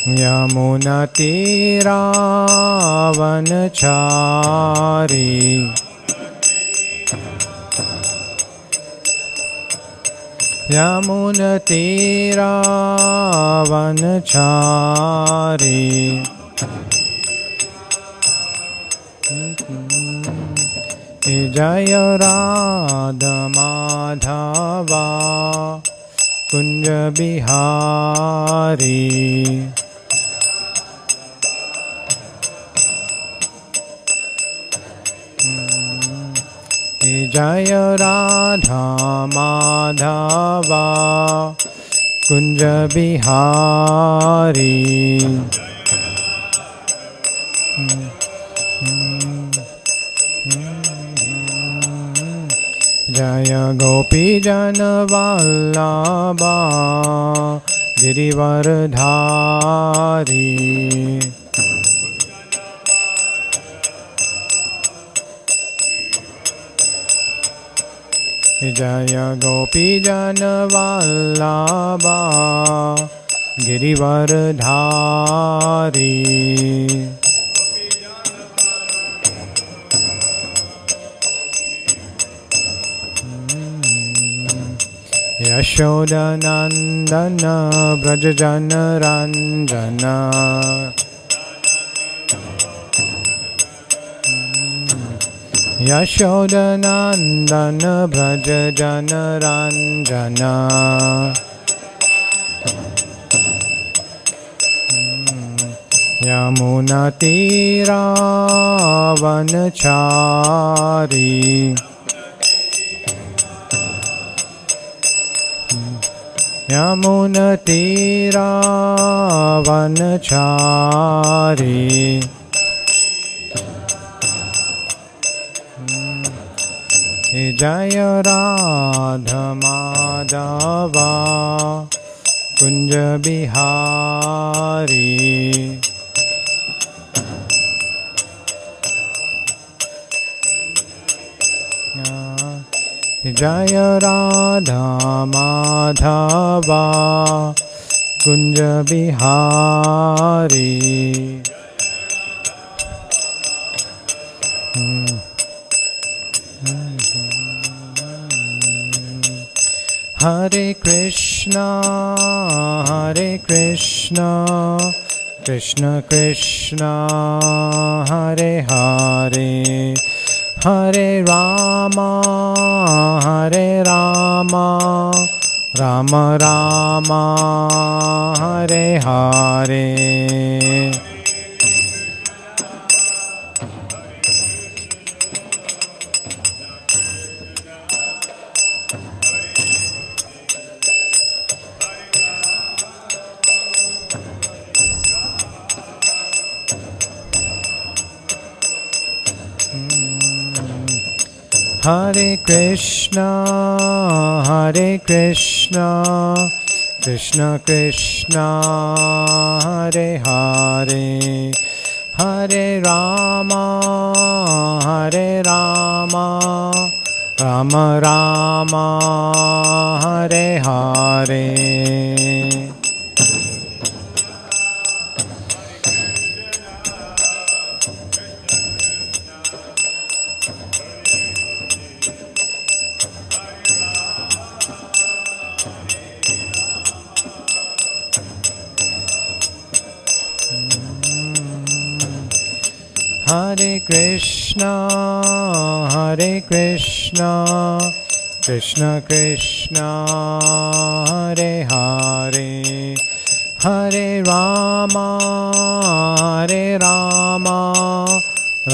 यमुनतीरावनचारी यमुनतीरावनचारी जय राधा माधवा कुंज बिहारी जय राधा माधवा कुंज बिहारी जय गोपी जन वल्लभा गिरिवरधारी जय गोपी जन वल्लभा गिरिवरधारी यशोदनंदन ब्रज जन रंजन यशोदनंदन ब्रज जन रंजन यमुनतीरावनचारी यमुनतीरावनचारी जय राधा माधवा कुंज बिहारी जय राधा माधवा कुंज बिहारी हरे Krishna Krishna Krishna Hare Hare Hare Rama Ram Ram Hare Hare Hare Krishna Krishna Krishna Hare Hare Hare Rama Ram Ram Hare Hare Hare Krishna Krishna Krishna Hare Hare Hare Rama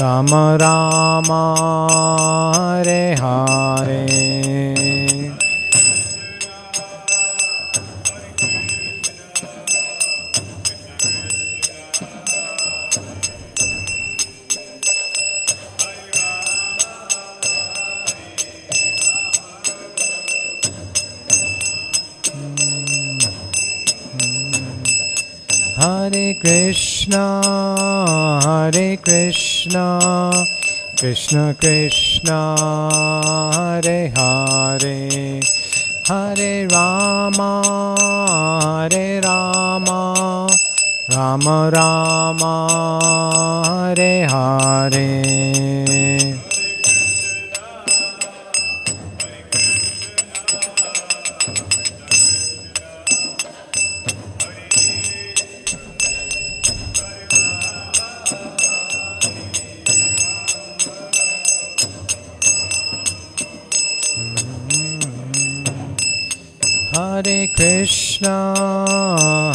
Ram Ram Hare Hare Hare Krishna Krishna Krishna Hare Hare Hare Rama Ram Rama Rama, Hare Hare.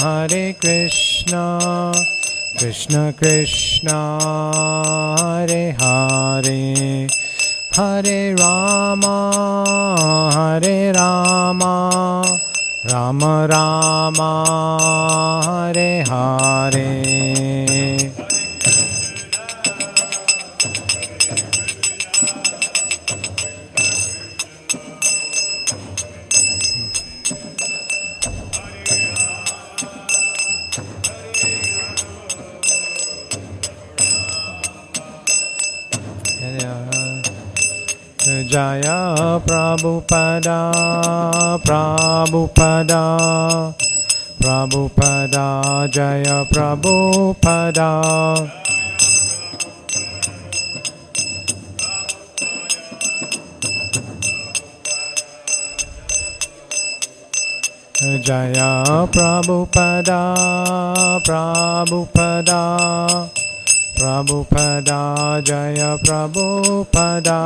Hare Krishna, Krishna Krishna, Hare Hare, Hare Rama, Rama Rama, Hare Hare. Jaya Prabhupada, Prabhupada, Prabhupada, Jaya Prabhupada. Jaya Prabhupada, Prabhupada, Prabhupada, Jaya Prabhupada.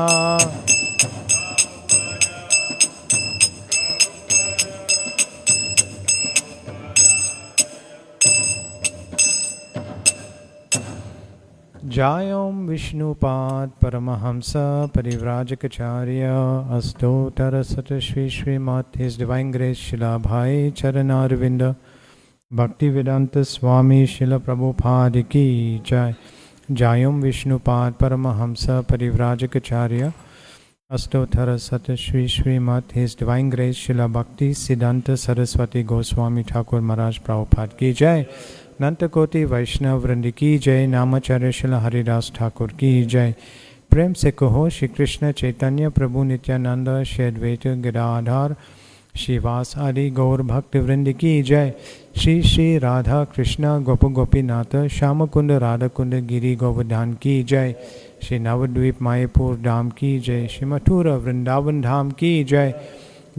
Jayam Vishnupad Paramahamsa Parivrajacharya Astottara Satashri Srimat His Divine Grace Srila Bhai Charanarvinda Bhaktivedanta Swami Srila Prabhupada Ki Jai. Jayam Vishnupad Paramahamsa Parivrajacharya Astottara Satashri Srimat His Divine Grace Srila Bhakti Siddhanta Saraswati Goswami Thakur Maharaj Prabhupada Ki Jai. नंतकोटि वैष्णव वृंद की जय. नामाचार्य श्री हरिदास ठाकुर की जय. प्रेम से कहो श्री कृष्ण चैतन्य प्रभु नित्यानंद श्री अद्वैत गिरिधार श्रीवास आदि गौर भक्त वृंद की जय. श्री श्री राधा कृष्ण गोप गोपीनाथ श्याम कुंड राधा कुंड गिरी गोवर्धन की जय. श्री नवद्वीप मायपुर धाम की जय. श्री मथुरा वृंदावन धाम की जय.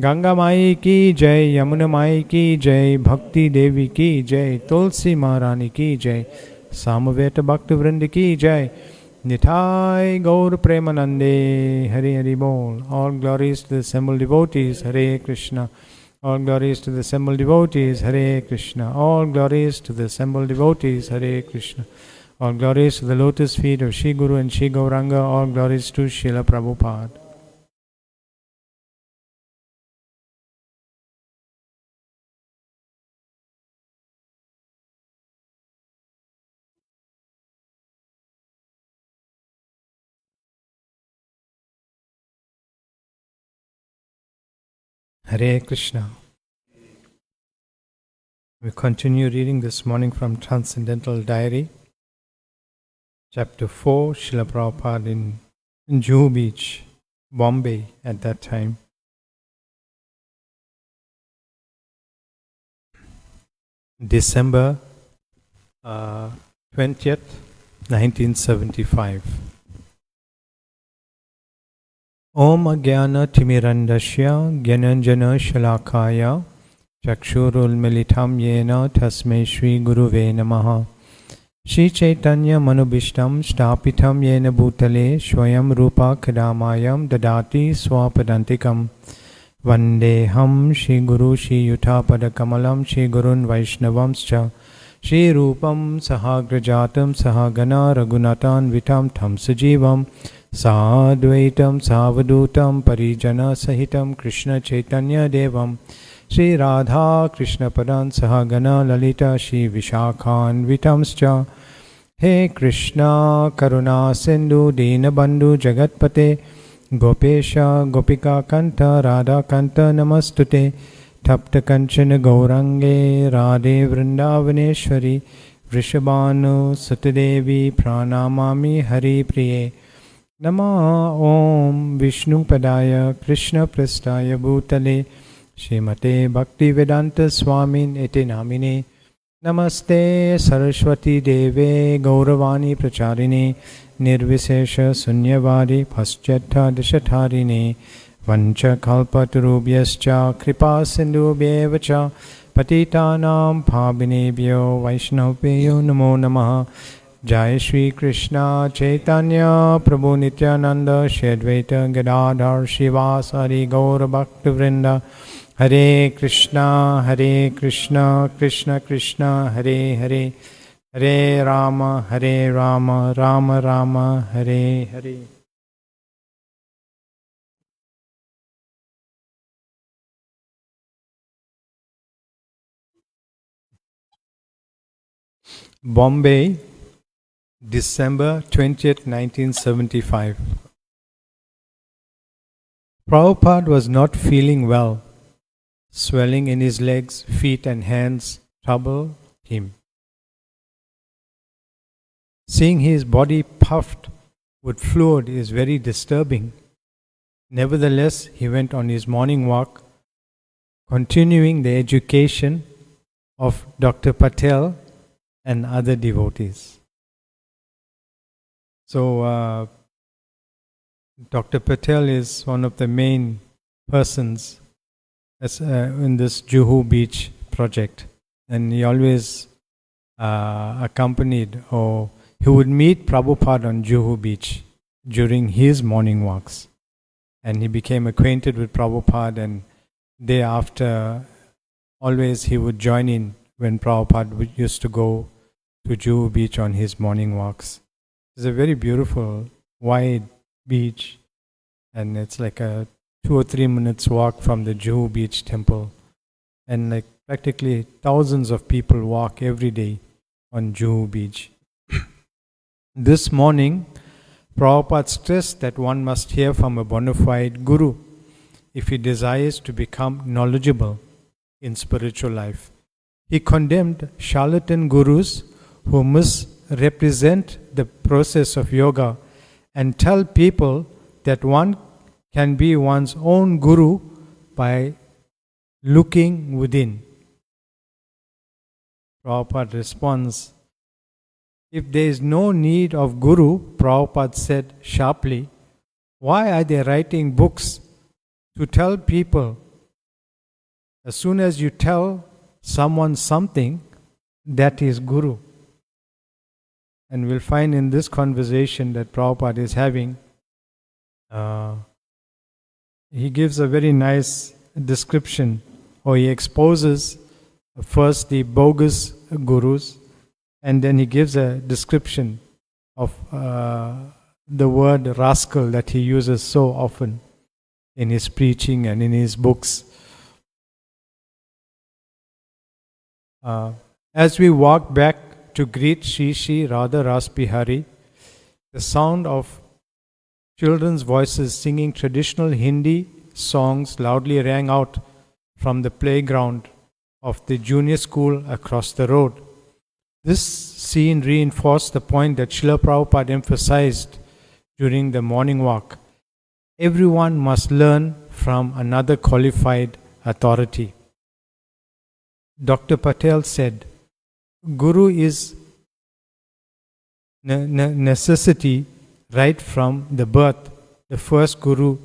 गंगा माई की जय. यमुना माई की जय. भक्ति देवी की जय. तुलसी महारानी की जय. सामवेद भक्त वृंद की जय. निताय गौर प्रेमानंदे. हरि हरि बोल. All glories to the assembled devotees. Hare Krishna. All glories to the assembled devotees. Hare Krishna. All glories to the assembled devotees. Hare Krishna. All glories to the lotus feet of Shri Guru and Shri Gauranga. All glories to Srila Prabhupada. Hare Krishna. We continue reading this morning from Transcendental Diary, Chapter 4, Srila Prabhupada in Juhu Beach, Bombay at that time. December 20th, 1975. Om Agyana Timirandasya Gyananjana Shalakaya Chakshurulmilitam Yena Tasmai Shri Guruve Namaha. Shri Chaitanya Manubhishtam Stapitam Yena Bhutale Swayam Rupa Kadamayam Dadati Swapadantikam. Vandeham Shri Guru Shri Yuthapada Kamalam Shri Gurun Vaishnavamscha Shri Rupam Sahagrajatam Sahagana Raghunatan Vitam Tham Sajivam Sadvaitam Savadutam Parijana Sahitam Krishna Chaitanya Devam Shri Radha Krishna Padan Sahagana Lalita Shri Vishakhan Vitamscha. He Krishna Karuna Sindhu Dinabandhu Jagatpate Gopesha Gopika Kanta Radha Kanta Namastute. Tapta Kanchana Gaurange Radhe Vrindavaneshwari Vrishabhanu Sutadevi Pranamami Hari Priye. Nama Om Vishnu Padaya Krishna Prastaya Bhutale Shrimate Bhaktivedanta Swamin Iti Namine Namaste Saraswati Deve Gauravani Pracharine Nirvishesha Sunyavadi Paschetta Dishatharine Vancha Kalpatarubhyascha Kripa Sindhubhyevacha Patitanam Pabhinebhyo Vaishnavabhyo Namo Namaha Jai Shri Krishna Chaitanya Prabhu Nityananda Shri Advaita Gadadhar Shivasari Gaura Bhaktivinoda Hare Krishna, Krishna Krishna, Hare Hare, Hare Rama, Rama Rama, Hare Hare. Bombay, December 20th, 1975. Prabhupada was not feeling well. Swelling in his legs, feet and hands troubled him. Seeing his body puffed with fluid is very disturbing. Nevertheless, he went on his morning walk, continuing the education of Dr. Patel and other devotees. So, Dr. Patel is one of the main persons in this Juhu Beach project, and he always accompanied, or he would meet Prabhupada on Juhu Beach during his morning walks, and he became acquainted with Prabhupada, and thereafter always he would join in when Prabhupada used to go to Juhu Beach on his morning walks. It's a very beautiful, wide beach, and it's like a 2 or 3 minutes walk from the Juhu Beach temple. And like practically thousands of people walk every day on Juhu Beach. This morning, Prabhupada stressed that one must hear from a bona fide guru if he desires to become knowledgeable in spiritual life. He condemned charlatan gurus who misrepresent the process of yoga and tell people that one can be one's own guru by looking within. Prabhupada responds, if there is no need of guru, Prabhupada said sharply, why are they writing books to tell people? As soon as you tell someone something, that is guru. And we'll find in this conversation that Prabhupada is having, he gives a very nice description, or he exposes first the bogus gurus, and then he gives a description of the word rascal that he uses so often in his preaching and in his books. As we walk back to greet Shri Shri Radha Ras Bihari, the sound of children's voices singing traditional Hindi songs loudly rang out from the playground of the junior school across the road. This scene reinforced the point that Srila Prabhupada emphasized during the morning walk. Everyone must learn from another qualified authority. Dr. Patel said, Guru is necessity right from the birth. The first Guru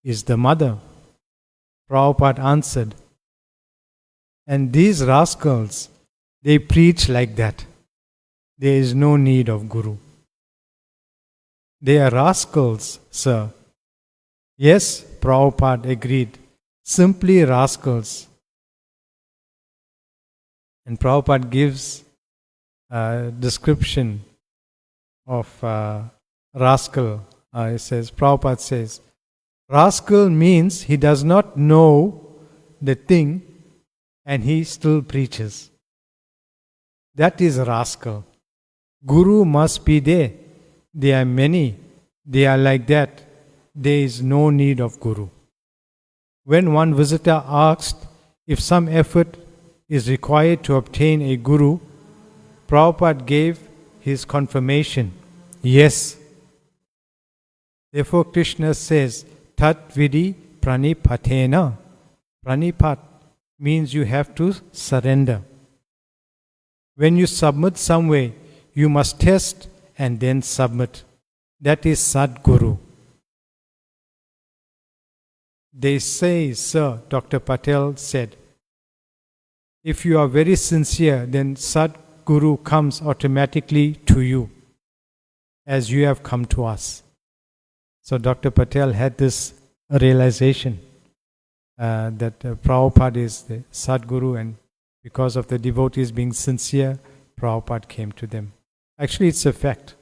is the mother. Prabhupada answered, and these rascals, they preach like that. There is no need of Guru. They are rascals, sir. Yes, Prabhupada agreed. Simply rascals. And Prabhupada gives a description of rascal. Prabhupada says, rascal means he does not know the thing and he still preaches. That is a rascal. Guru must be there. There are many. They are like that. There is no need of Guru. When one visitor asked if some effort is required to obtain a Guru, Prabhupada gave his confirmation. Yes. Therefore Krishna says, Tat vidi pranipatena. Pranipat means you have to surrender. When you submit some way, you must test and then submit. That is Sadguru. They say, sir, Dr. Patel said, if you are very sincere, then Sadguru comes automatically to you, as you have come to us. So Dr. Patel had this realization that Prabhupada is the Sadguru, and because of the devotees being sincere, Prabhupada came to them. Actually, it's a fact.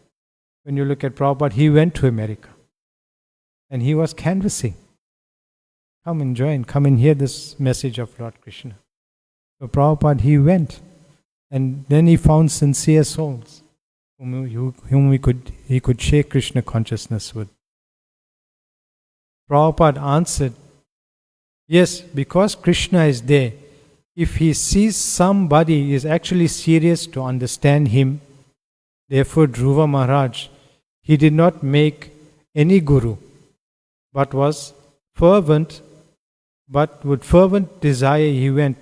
When you look at Prabhupada, he went to America and he was canvassing. Come and join, come and hear this message of Lord Krishna. So Prabhupada, he went, and then he found sincere souls whom he could share Krishna consciousness with. Prabhupada answered, yes, because Krishna is there, if he sees somebody is actually serious to understand him, therefore Dhruva Maharaj, he did not make any guru, but was fervent, but with fervent desire he went,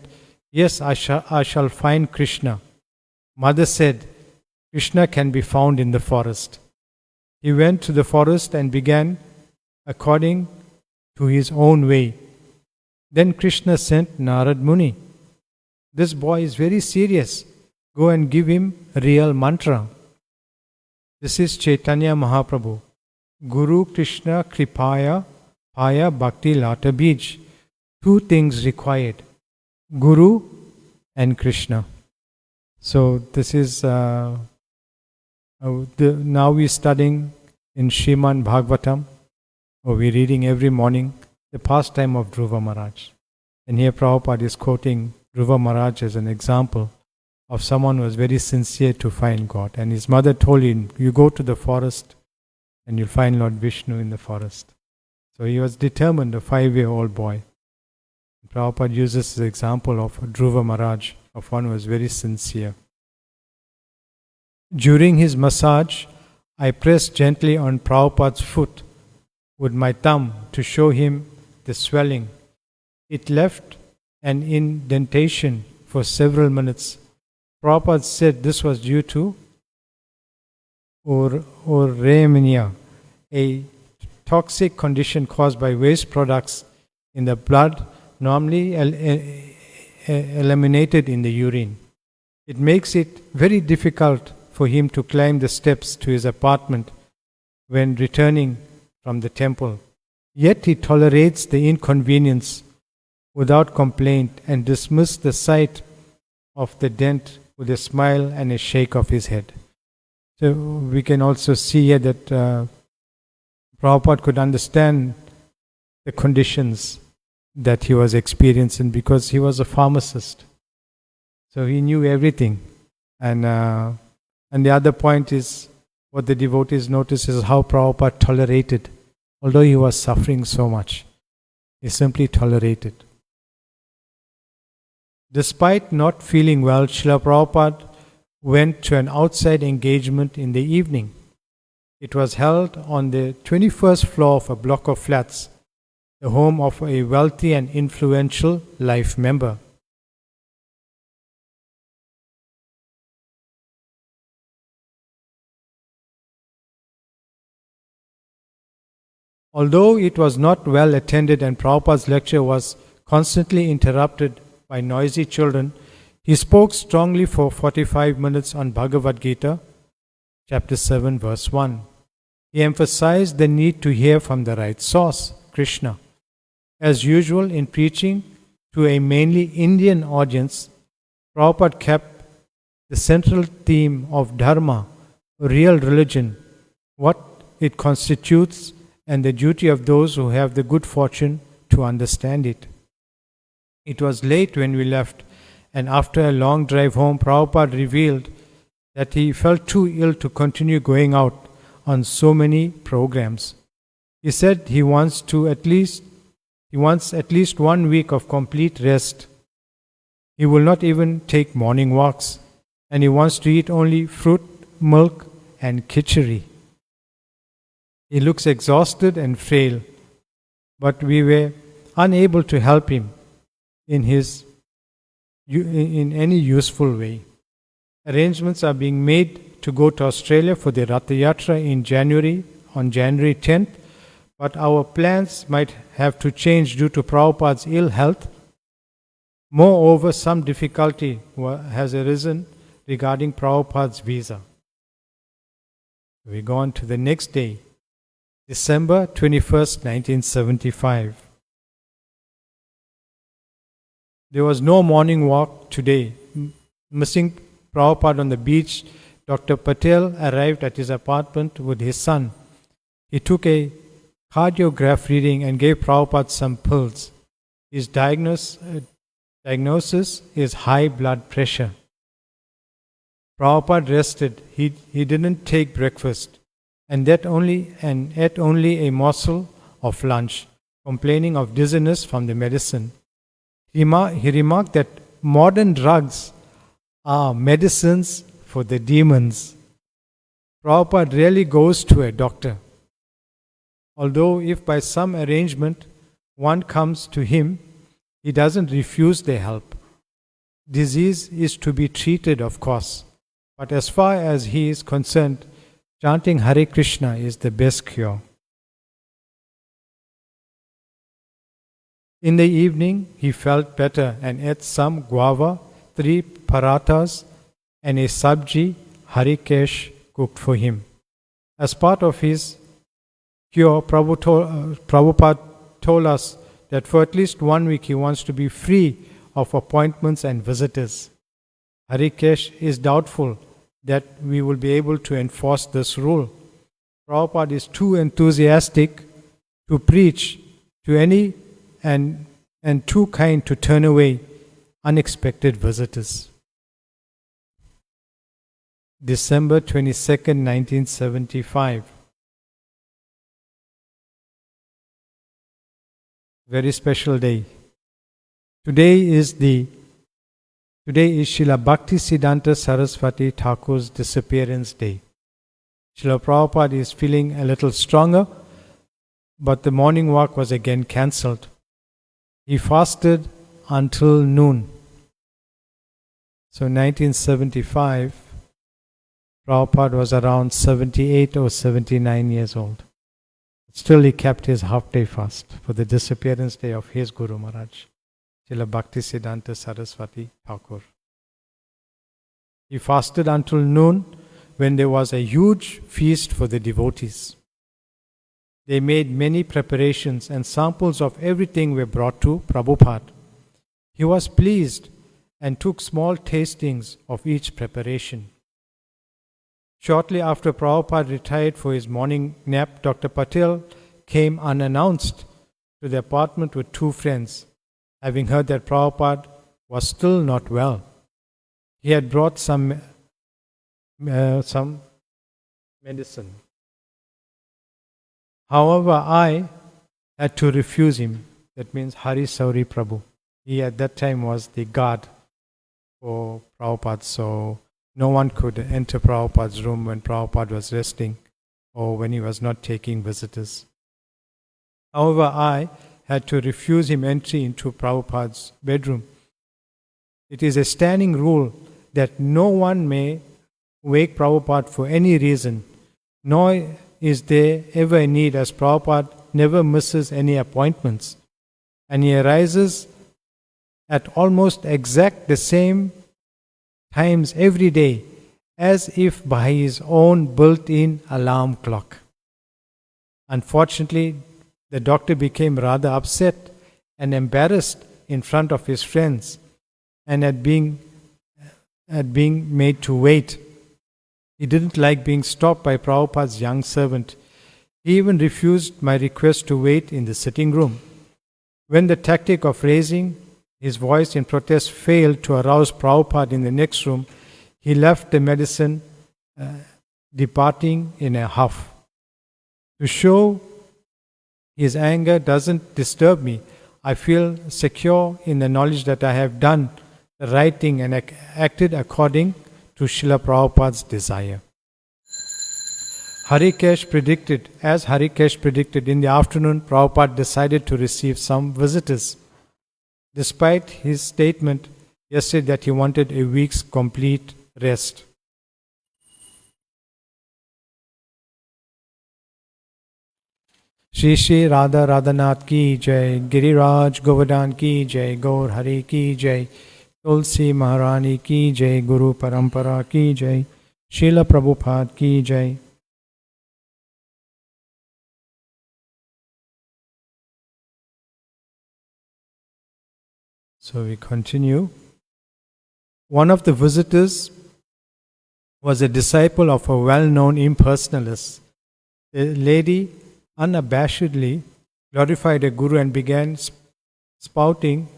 yes, I shall find Krishna. Mother said, Krishna can be found in the forest. He went to the forest and began according to his own way. Then Krishna sent Narad Muni. This boy is very serious. Go and give him a real mantra. This is Chaitanya Mahaprabhu. Guru Krishna Kripaya Paya Bhakti Lata Bij. Two things required, Guru and Krishna. So this is, now we're studying in Srimad Bhagavatam, or we're reading every morning the pastime of Dhruva Maharaj. And here Prabhupada is quoting Dhruva Maharaj as an example of someone who was very sincere to find God. And his mother told him, you go to the forest and you'll find Lord Vishnu in the forest. So he was determined, a 5-year-old boy. Prabhupada uses the example of Dhruva Maharaj, of one who was very sincere. During his massage, I pressed gently on Prabhupada's foot with my thumb to show him the swelling. It left an indentation for several minutes. Prabhupada said this was due to uremia, a toxic condition caused by waste products in the blood, normally eliminated in the urine. It makes it very difficult for him to climb the steps to his apartment when returning from the temple. Yet he tolerates the inconvenience without complaint and dismisses the sight of the dent with a smile and a shake of his head. So we can also see here that Prabhupada could understand the conditions that he was experiencing because he was a pharmacist. So he knew everything. And the other point is, what the devotees notice is how Prabhupada tolerated. Although he was suffering so much, he simply tolerated. Despite not feeling well, Srila Prabhupada went to an outside engagement in the evening. It was held on the 21st floor of a block of flats, the home of a wealthy and influential life member. Although it was not well attended and Prabhupada's lecture was constantly interrupted by noisy children, he spoke strongly for 45 minutes on Bhagavad Gita, chapter 7, verse 1. He emphasized the need to hear from the right source, Krishna. As usual in preaching to a mainly Indian audience, Prabhupada kept the central theme of Dharma, real religion, what it constitutes, and the duty of those who have the good fortune to understand it. It was late when we left, and after a long drive home, Prabhupada revealed that he felt too ill to continue going out on so many programs. He said he wants at least 1 week of complete rest. He will not even take morning walks, and he wants to eat only fruit, milk, and khichdi. He looks exhausted and frail, but we were unable to help him in any useful way. Arrangements are being made to go to Australia for the Ratha Yatra on January 10th, but our plans might have to change due to Prabhupada's ill health. Moreover, some difficulty has arisen regarding Prabhupada's visa. We go on to the next day, December 21st, 1975. There was no morning walk today. Missing Prabhupada on the beach, Dr. Patel arrived at his apartment with his son. He took a cardiograph reading and gave Prabhupada some pills. His diagnosis is high blood pressure. Prabhupada rested. He didn't take breakfast and ate only a morsel of lunch, complaining of dizziness from the medicine. He remarked that modern drugs are medicines for the demons. Prabhupada rarely goes to a doctor. Although if by some arrangement one comes to him, he doesn't refuse their help. Disease is to be treated, of course, but as far as he is concerned, chanting Hare Krishna is the best cure. In the evening, he felt better and ate some guava, 3 parathas, and a sabji Harikesh cooked for him. As part of his cure, Prabhupada told us that for at least 1 week he wants to be free of appointments and visitors. Harikesh is doubtful that we will be able to enforce this rule. Prabhupada is too enthusiastic to preach to any and too kind to turn away unexpected visitors. December 22nd, 1975. Very special day. Today is Srila Bhaktisiddhanta Saraswati Thakur's disappearance day. Srila Prabhupada is feeling a little stronger, but the morning walk was again cancelled. He fasted until noon. So 1975, Prabhupada was around 78 or 79 years old. Still he kept his half-day fast for the disappearance day of his Guru Maharaj, Srila Bhaktisiddhanta Saraswati Thakur. He fasted until noon when there was a huge feast for the devotees. They made many preparations and samples of everything were brought to Prabhupada. He was pleased and took small tastings of each preparation. Shortly after Prabhupada retired for his morning nap, Dr. Patel came unannounced to the apartment with 2 friends, having heard that Prabhupada was still not well. He had brought some medicine. However, I had to refuse him. That means Hari Sauri Prabhu. He at that time was the guard for Prabhupada, so no one could enter Prabhupada's room when Prabhupada was resting or when he was not taking visitors. However, I had to refuse him entry into Prabhupada's bedroom. It is a standing rule that no one may wake Prabhupada for any reason, nor is there ever a need, as Prabhupada never misses any appointments, and he arises at almost exact the same times every day, as if by his own built-in alarm clock. Unfortunately, the doctor became rather upset and embarrassed in front of his friends and at being made to wait. He didn't like being stopped by Prabhupada's young servant. He even refused my request to wait in the sitting room. When the tactic of raising his voice in protest failed to arouse Prabhupada in the next room, he left the medicine, departing in a huff. To show his anger doesn't disturb me. I feel secure in the knowledge that I have done the right thing and acted according to Srila Prabhupada's desire. Harikesh predicted, in the afternoon, Prabhupada decided to receive some visitors. Despite his statement yesterday that he wanted a week's complete rest. Shri Shri Radha Radhanath ki jai, Giriraj Govardhan ki jai, Gaur Hari ki jai, Tulsi Maharani ki jai, Guru Parampara ki jai, Srila Prabhupada ki jai. So we continue. One of the visitors was a disciple of a well-known impersonalist. The lady unabashedly glorified a guru and began spouting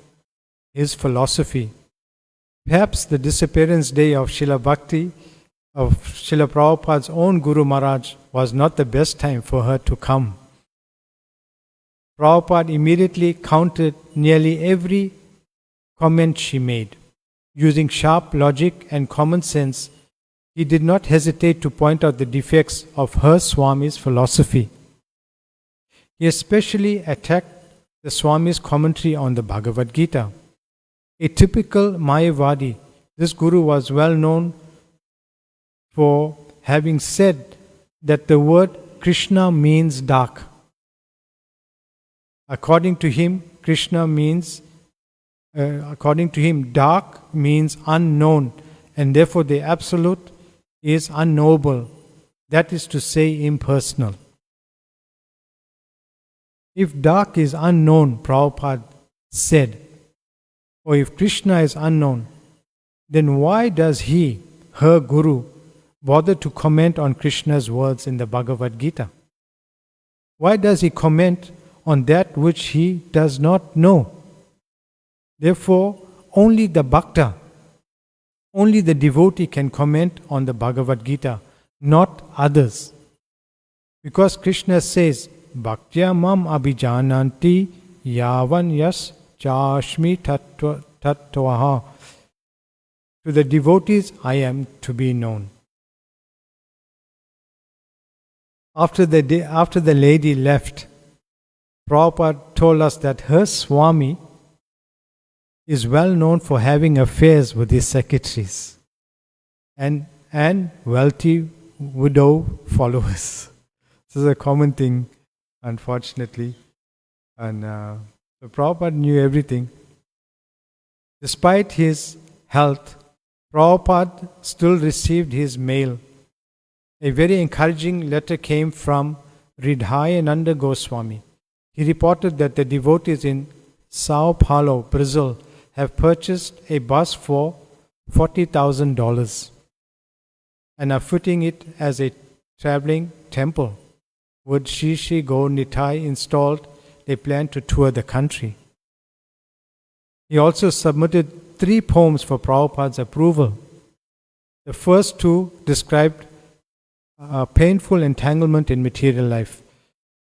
his philosophy. Perhaps the disappearance day of Srila Bhakti, of Srila Prabhupada's own Guru Maharaj, was not the best time for her to come. Prabhupada immediately countered nearly every comment she made. Using sharp logic and common sense, he did not hesitate to point out the defects of her Swami's philosophy. He especially attacked the Swami's commentary on the Bhagavad Gita. A typical Mayavadi, this Guru was well known for having said that the word Krishna means dark. According to him, dark means unknown, and therefore the Absolute is unknowable, that is to say, impersonal. If dark is unknown, Prabhupada said, or if Krishna is unknown, then why does he, her Guru, bother to comment on Krishna's words in the Bhagavad Gita? Why does he comment on that which he does not know? Therefore, only the Bhakta, only the devotee can comment on the Bhagavad Gita, not others. Because Krishna says, Bhaktya mam abhijananti yavan yas chashmi tattvaha. To the devotees I am to be known. After the lady left, Prabhupada told us that her Swami is well known for having affairs with his secretaries and wealthy widow followers. This is a common thing, unfortunately. And so Prabhupada knew everything. Despite his health, Prabhupada still received his mail. A very encouraging letter came from Ridhayananda Goswami. He reported that the devotees in Sao Paulo, Brazil, have purchased a bus for $40,000 and are fitting it as a traveling temple. With Sri Sri Gaur Nitai installed, they plan to tour the country. He also submitted 3 poems for Prabhupada's approval. The first 2 described a painful entanglement in material life.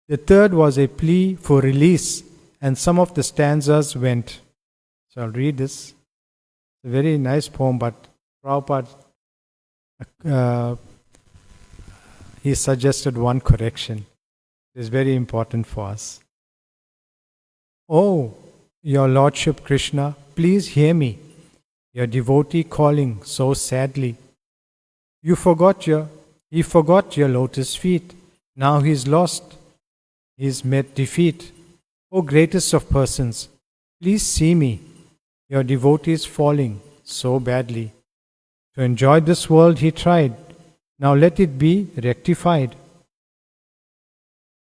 The third was a plea for release, and some of the stanzas went. So I'll read this. It's a very nice poem, but Prabhupada, he suggested one correction. It is very important for us. Oh, your Lordship Krishna, please hear me, your devotee calling so sadly. He forgot your lotus feet. Now he is lost. He has met defeat. O greatest of persons, please see me. Your devotee is falling so badly. To enjoy this world he tried. Now let it be rectified.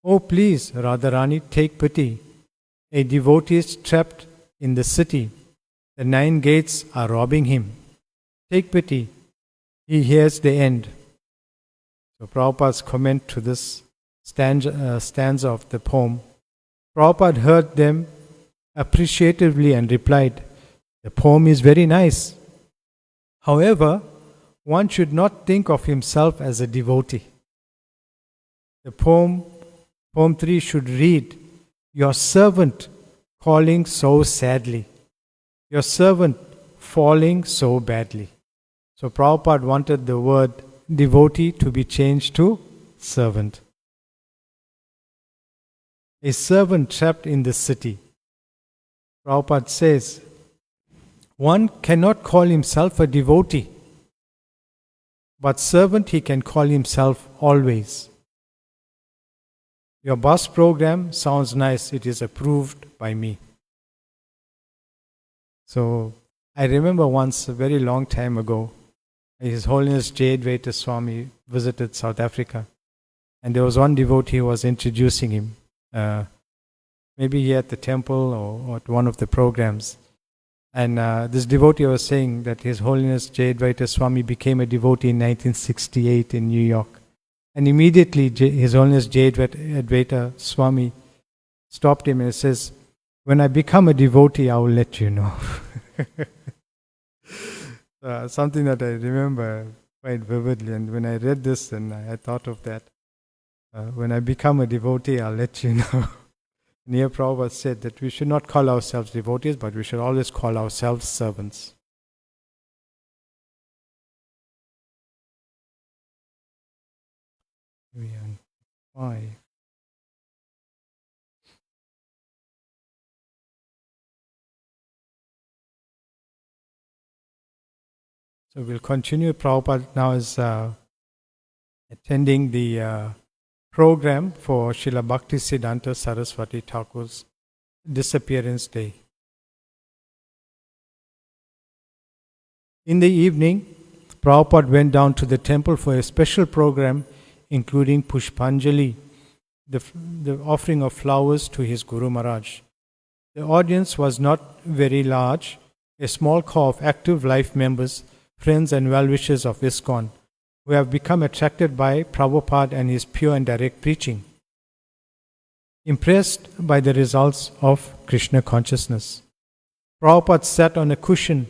Oh please, Radharani, take pity. A devotee is trapped in the city. The 9 gates are robbing him. Take pity. He hears the end. So Prabhupada's comment to this stanza of the poem. Prabhupada heard them appreciatively and replied, the poem is very nice. However, one should not think of himself as a devotee. The poem 3 should read, your servant calling so sadly, your servant falling so badly. So Prabhupada wanted the word devotee to be changed to servant. A servant trapped in the city. Prabhupada says, one cannot call himself a devotee. but servant he can call himself always. Your bus program sounds nice, it is approved by me. So I remember once, a very long time ago, His Holiness J. Advaita Swami visited South Africa, and there was one devotee who was introducing him, maybe here at the temple or at one of the programs. And this devotee was saying that His Holiness J. Advaita Swami became a devotee in 1968 in New York. And immediately His Holiness J. Advaita Swami stopped him and says, "When I become a devotee, I will let you know." Something that I remember quite vividly. And when I read this, and I thought of that. When I become a devotee, I'll let you know. And here Prabhupada said that we should not call ourselves devotees, but we should always call ourselves servants. We are 5. So we'll continue. Prabhupada now is attending the program for Srila Bhaktisiddhanta Saraswati Thakur's disappearance day. In the evening, Prabhupada went down to the temple for a special program including Pushpanjali, the offering of flowers to his Guru Maharaj. The audience was not very large, a small core of active life members, friends and well-wishers of ISKCON, who have become attracted by Prabhupada and his pure and direct preaching, impressed by the results of Krishna consciousness. Prabhupada sat on a cushion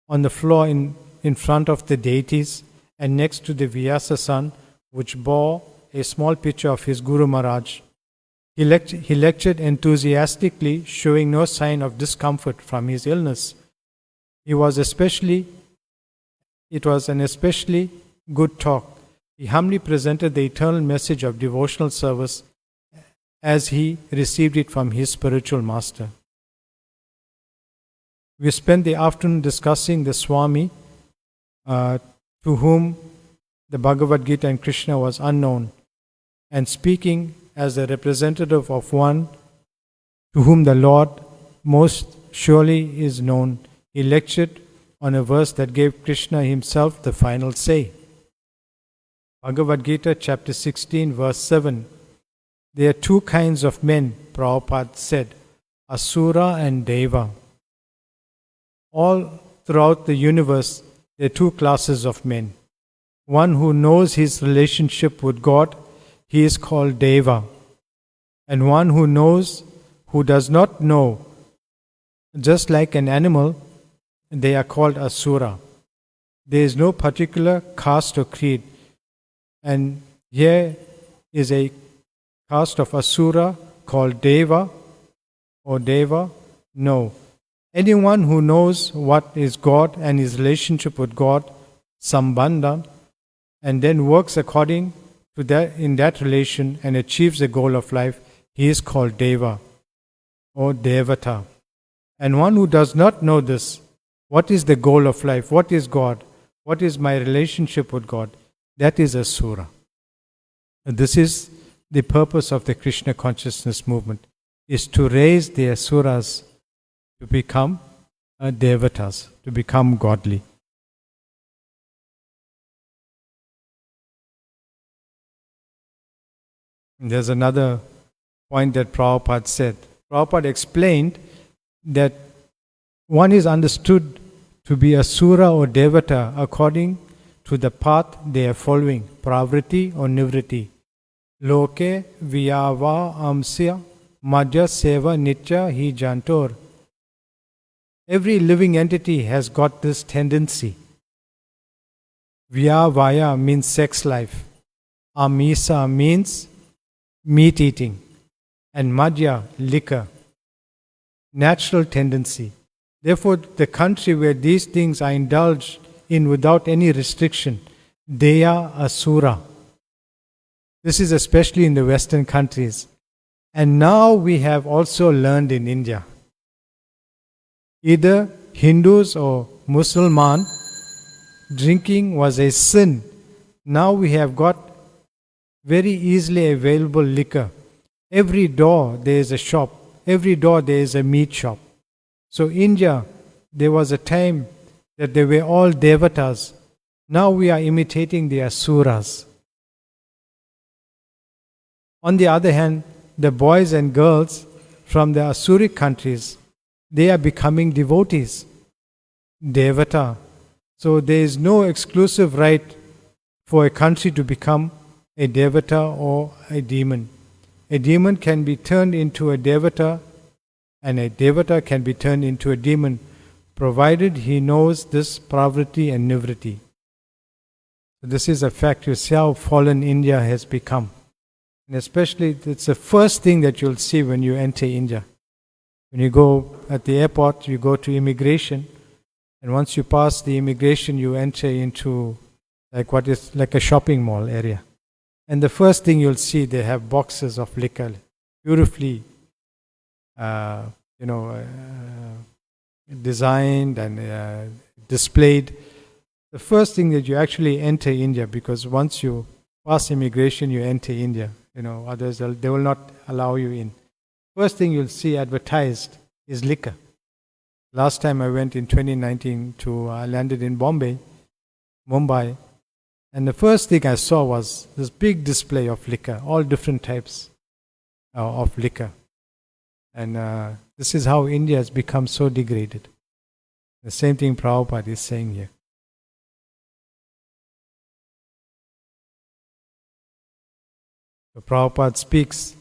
on the floor in front of the deities and next to the Vyasa-san, which bore a small picture of his Guru Maharaj. He lectured enthusiastically, showing no sign of discomfort from his illness. It was an especially good talk. He humbly presented the eternal message of devotional service as he received it from his spiritual master. We spent the afternoon discussing the Swami, to whom the Bhagavad Gita and Krishna was unknown, and speaking as a representative of one to whom the Lord most surely is known. He lectured on a verse that gave Krishna himself the final say. Bhagavad Gita chapter 16 verse 7. There are two kinds of men, Prabhupada said, Asura and Deva. All throughout the universe, there are two classes of men. One who knows his relationship with God, he is called Deva. And one who does not know, just like an animal, they are called Asura. There is no particular caste or creed. And here is a caste of Asura called Deva or Deva. No. Anyone who knows what is God and his relationship with God, Sambandha, and then works according to that in that relation and achieves the goal of life, he is called Deva or Devata. And one who does not know this, what is the goal of life, what is God, what is my relationship with God, that is Asura. And this is the purpose of the Krishna consciousness movement, is to raise the Asuras to become Devatas, to become godly. There's another point that Prabhupada said. Prabhupada explained that one is understood to be Asura or Devata according to the path they are following, Pravriti or Nivriti. Loke Vyava Amsya Madhya Seva Nitya Hi Jantor. Every living entity has got this tendency. Vyavaya means sex life. Amisa means meat eating. And Madhya, liquor. Natural tendency. Therefore, the country where these things are indulged in without any restriction, they are Asura. This is especially in the Western countries. And now we have also learned in India. Either Hindus or Musliman, drinking was a sin Now we have got very easily available liquor. Every door there is a shop. Every door there is a meat shop. So India, there was a time that they were all devatas. Now we are imitating the asuras. On the other hand, the boys and girls from the Asuric countries, they are becoming devotees, devata. So there is no exclusive right for a country to become a devata or a demon. A demon can be turned into a devata, and a devata can be turned into a demon, provided he knows this pravriti and nivriti. So this is a fact. You see how fallen India has become. And especially, it's the first thing that you'll see when you enter India. When you go at the airport, you go to immigration, and once you pass the immigration, you enter into what is like a shopping mall area. And the first thing you'll see, they have boxes of liquor, beautifully, designed and displayed. The first thing that you actually enter India, because once you pass immigration, you enter India. Others, they will not allow you in. First thing you'll see advertised is liquor. Last time I went in 2019 I landed in Mumbai, and the first thing I saw was this big display of liquor, all different types of liquor. And this is how India has become so degraded. The same thing Prabhupada is saying here. So Prabhupada speaks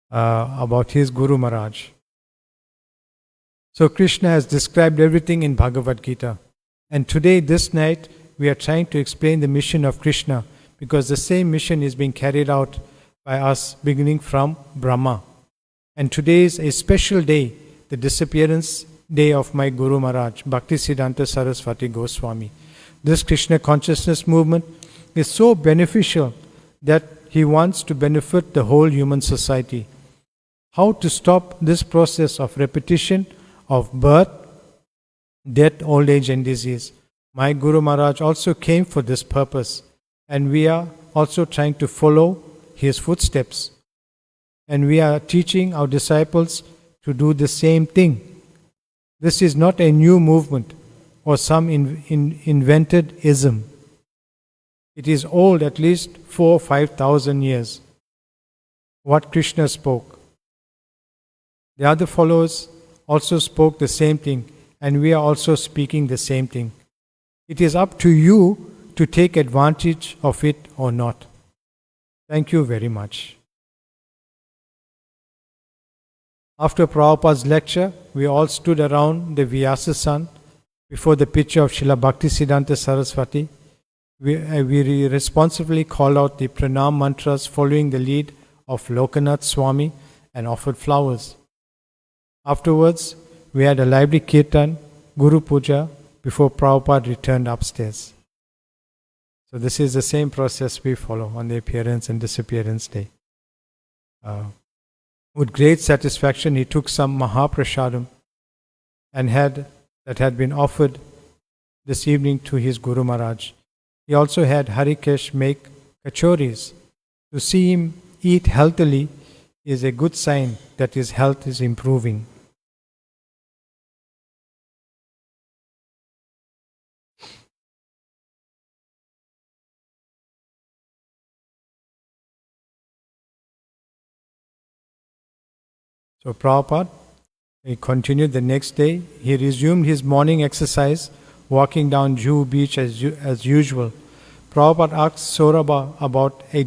about his Guru Maharaj. So Krishna has described everything in Bhagavad Gita. And today, this night, we are trying to explain the mission of Krishna, because the same mission is being carried out by us beginning from Brahma. And today is a special day, the disappearance day of my Guru Maharaj, Bhaktisiddhanta Saraswati Goswami. This Krishna consciousness movement is so beneficial that he wants to benefit the whole human society. How to stop this process of repetition of birth, death, old age and disease. My Guru Maharaj also came for this purpose, and we are also trying to follow his footsteps. And we are teaching our disciples to do the same thing. This is not a new movement or some invented ism. It is old, at least 4,000 or 5,000 years. What Krishna spoke. The other followers also spoke the same thing, and we are also speaking the same thing. It is up to you to take advantage of it or not. Thank you very much. After Prabhupada's lecture, we all stood around the Vyasa Sun before the picture of Srila Bhaktisiddhanta Saraswati. We responsibly called out the pranam mantras following the lead of Lokanath Swami and offered flowers. Afterwards, we had a lively kirtan, Guru Puja, before Prabhupada returned upstairs. So this is the same process we follow on the appearance and disappearance day. With great satisfaction, he took some Mahaprasadam that had been offered this evening to his Guru Maharaj. He also had Harikesh make kachoris. To see him eat healthily is a good sign that his health is improving. So Prabhupada, he continued the next day. He resumed his morning exercise, walking down Juhu beach as usual. Prabhupada asked Saurabha about a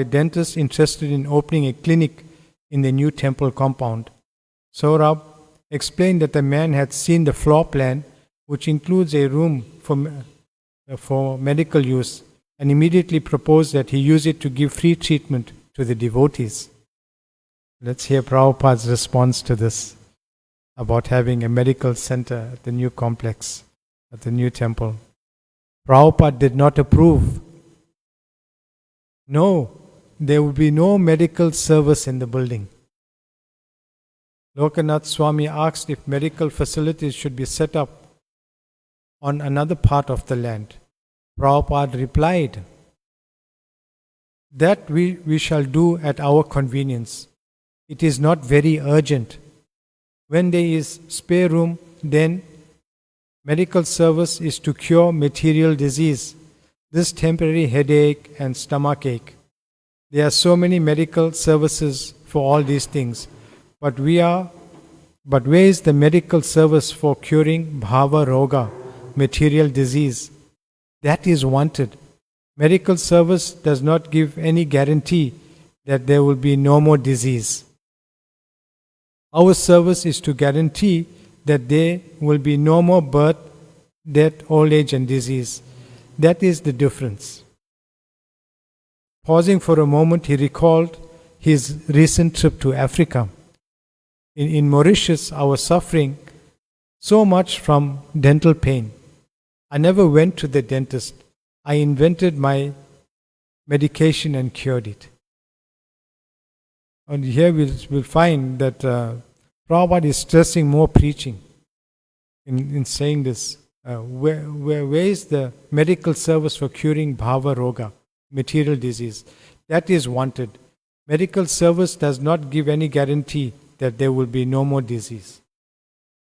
dentist interested in opening a clinic in the new temple compound. Saurabh explained that the man had seen the floor plan, which includes a room for medical use, and immediately proposed that he use it to give free treatment to the devotees. Let's hear Prabhupada's response to this, about having a medical center at the new complex, at the new temple. Prabhupada did not approve. No, there would be no medical service in the building. Lokanath Swami asked if medical facilities should be set up on another part of the land. Prabhupada replied, that we shall do at our convenience. It is not very urgent. When there is spare room, then medical service is to cure material disease, this temporary headache and stomach ache. There are so many medical services for all these things, but where is the medical service for curing bhava roga, material disease? That is wanted. Medical service does not give any guarantee that there will be no more disease. Our service is to guarantee that there will be no more birth, death, old age and disease. That is the difference. Pausing for a moment, he recalled his recent trip to Africa. In Mauritius, I was suffering so much from dental pain. I never went to the dentist. I invented my medication and cured it. And here we'll find that Prabhupada is stressing more preaching in saying this. Where is the medical service for curing bhava roga, material disease? That is wanted. Medical service does not give any guarantee that there will be no more disease.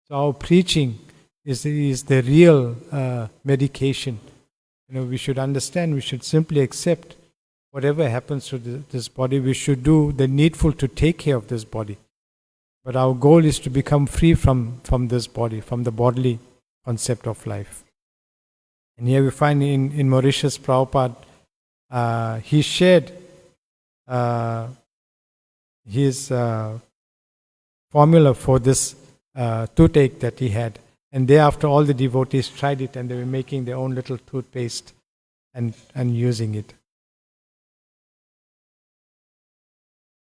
So our preaching is the real medication. We should understand, we should simply accept whatever happens to this body. We should do the needful to take care of this body. But our goal is to become free from this body, from the bodily concept of life. And here we find in Mauritius, Prabhupada, he shared his formula for this toothache that he had. And thereafter all the devotees tried it and they were making their own little toothpaste and using it.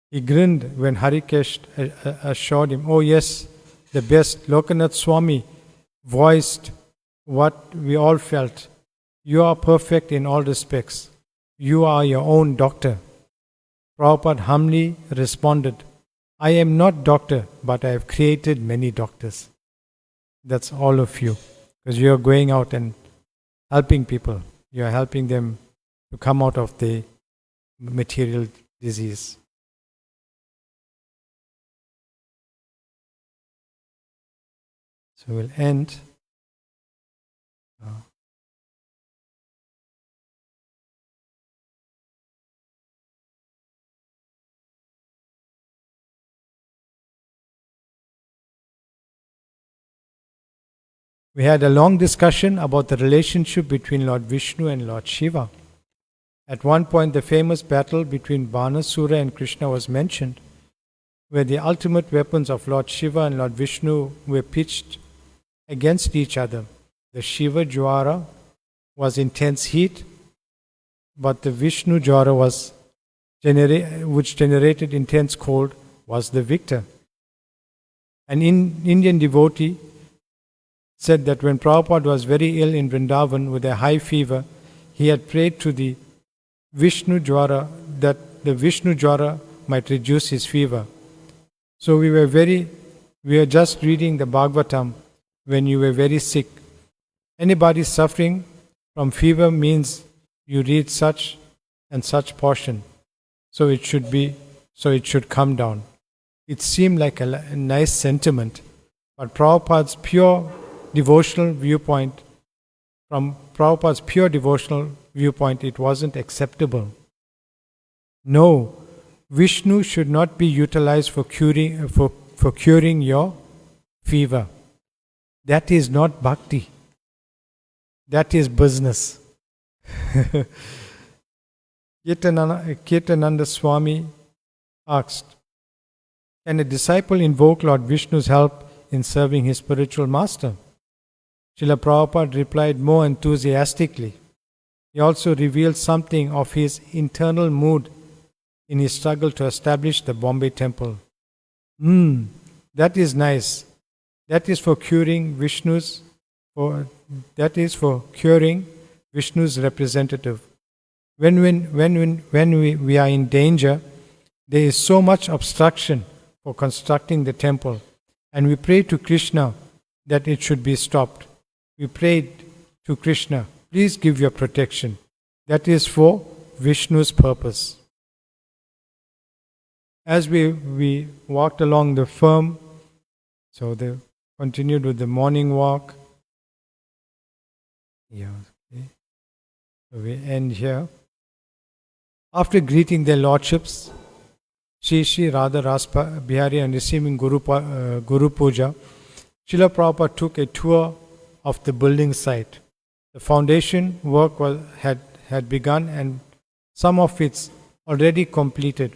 He grinned when Harikesh assured him, oh yes, the best. Lokanath Swami voiced what we all felt. You are perfect in all respects. You are your own doctor. Prabhupada humbly responded, I am not doctor, but I have created many doctors. That's all of you. Because you are going out and helping people. You are helping them to come out of the material disease. So we'll end. We had a long discussion about the relationship between Lord Vishnu and Lord Shiva. At one point, the famous battle between Banasura and Krishna was mentioned, where the ultimate weapons of Lord Shiva and Lord Vishnu were pitched against each other. The Shiva Jwara was intense heat, but the Vishnu Jwara which generated intense cold, was the victor. An Indian devotee said that when Prabhupada was very ill in Vrindavan with a high fever, he had prayed to the Vishnu Jwara that the Vishnu Jwara might reduce his fever. So we were just reading the Bhagavatam when you were very sick. Anybody suffering from fever means you read such and such portion. So it should come down. It seemed like a nice sentiment, but Prabhupada's pure devotional viewpoint, it wasn't acceptable. No, Vishnu should not be utilized for curing your fever. That is not bhakti. That is business. Kirtananda Swami asked, can a disciple invoke Lord Vishnu's help in serving his spiritual master? Srila Prabhupada replied more enthusiastically. He also revealed something of his internal mood in his struggle to establish the Bombay temple. That is nice. That is for curing Vishnu's representative. When we are in danger, there is so much obstruction for constructing the temple, and we pray to Krishna that it should be stopped. we prayed to Krishna, please give your protection. That is for Vishnu's purpose. As we walked along the firm, so they continued with the morning walk. Yeah, okay. So we end here. After greeting their lordships, Shri Radha Ras Bihari, and receiving Guru Puja, Srila Prabhupada took a tour of the building site. The foundation work had begun and some of it's already completed.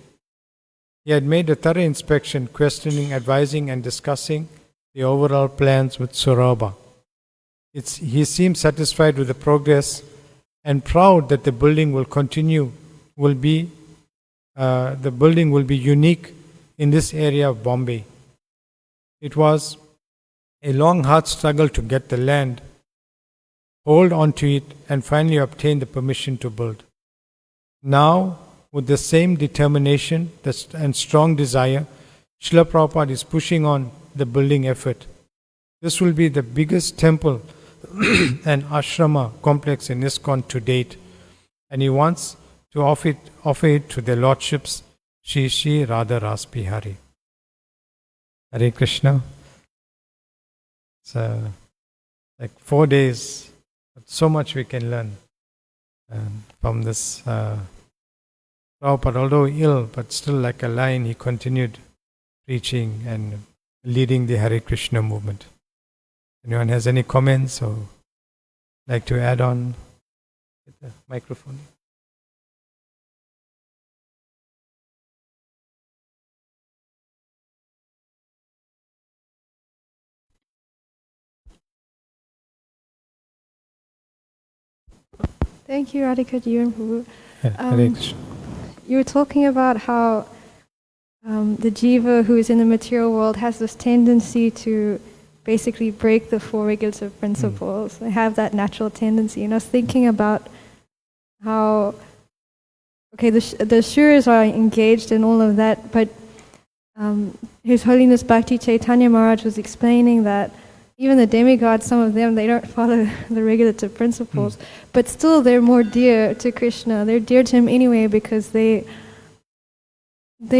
He had made a thorough inspection, questioning, advising and discussing the overall plans with Saurabha. He seemed satisfied with the progress and proud that the building will be unique in this area of Bombay. It was a long, hard struggle to get the land, hold on to it, and finally obtain the permission to build. Now, with the same determination and strong desire, Srila Prabhupada is pushing on the building effort. This will be the biggest temple and ashrama complex in ISKCON to date, and he wants to offer it to their lordships, Shri Radha Ras Bihari. Hare Krishna. It's like 4 days, but so much we can learn from this. Prabhupada, although ill, but still like a lion, he continued preaching and leading the Hare Krishna movement. Anyone has any comments or like to add on? Get the microphone. Thank you, Radhika Jivan. Hare Krishna. You were talking about how the jiva who is in the material world has this tendency to basically break the four regulative principles. They have that natural tendency. And I was thinking about how, okay, the Shuras are engaged in all of that, but His Holiness Bhakti Chaitanya Maharaj was explaining that even the demigods, some of them, they don't follow the regulative principles, but still they're more dear to Krishna. They're dear to him anyway because they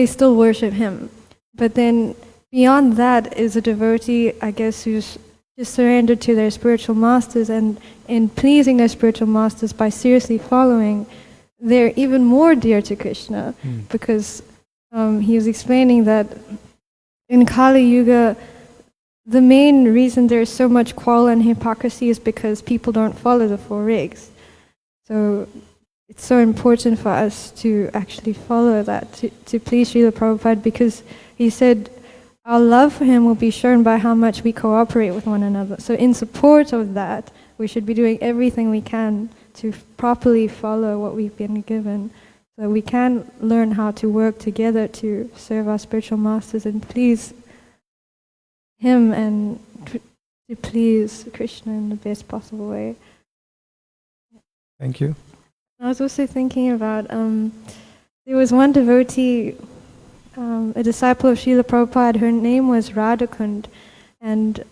still worship him. But then beyond that is a devotee, I guess, who's just surrendered to their spiritual masters, and in pleasing their spiritual masters by seriously following, they're even more dear to Krishna, because he was explaining that in Kali Yuga, the main reason there's so much quarrel and hypocrisy is because people don't follow the four regs. So it's so important for us to actually follow that, to please Srila Prabhupada, because he said our love for him will be shown by how much we cooperate with one another. So in support of that, we should be doing everything we can to properly follow what we've been given, so we can learn how to work together to serve our spiritual masters and please him and to please Krishna in the best possible way. Thank you. I was also thinking about, there was one devotee, a disciple of Srila Prabhupada, her name was Radhakund, and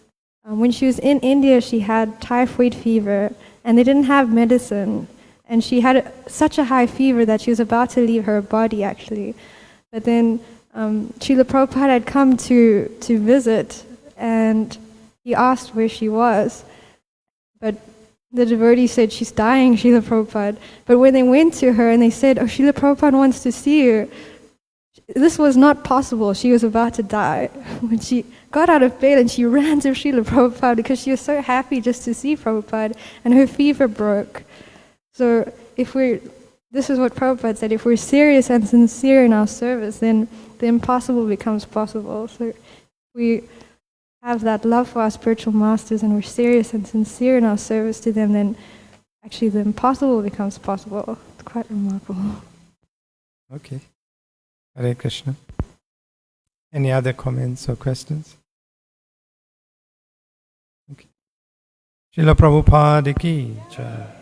when she was in India she had typhoid fever and they didn't have medicine, and she had such a high fever that she was about to leave her body actually. But then Srila Prabhupada had come to visit, and he asked where she was, but the devotee said, she's dying, Srila Prabhupada. But when they went to her and they said, oh, Srila Prabhupada wants to see you, this was not possible. She was about to die. When she got out of bed and she ran to Srila Prabhupada because she was so happy just to see Prabhupada, and her fever broke. So this is what Prabhupada said, if we're serious and sincere in our service, then the impossible becomes possible. So we have that love for our spiritual masters and we're serious and sincere in our service to them, then actually the impossible becomes possible. It's quite remarkable. Okay. Hare Krishna. Any other comments or questions? Okay. Srila Prabhupada ki jai.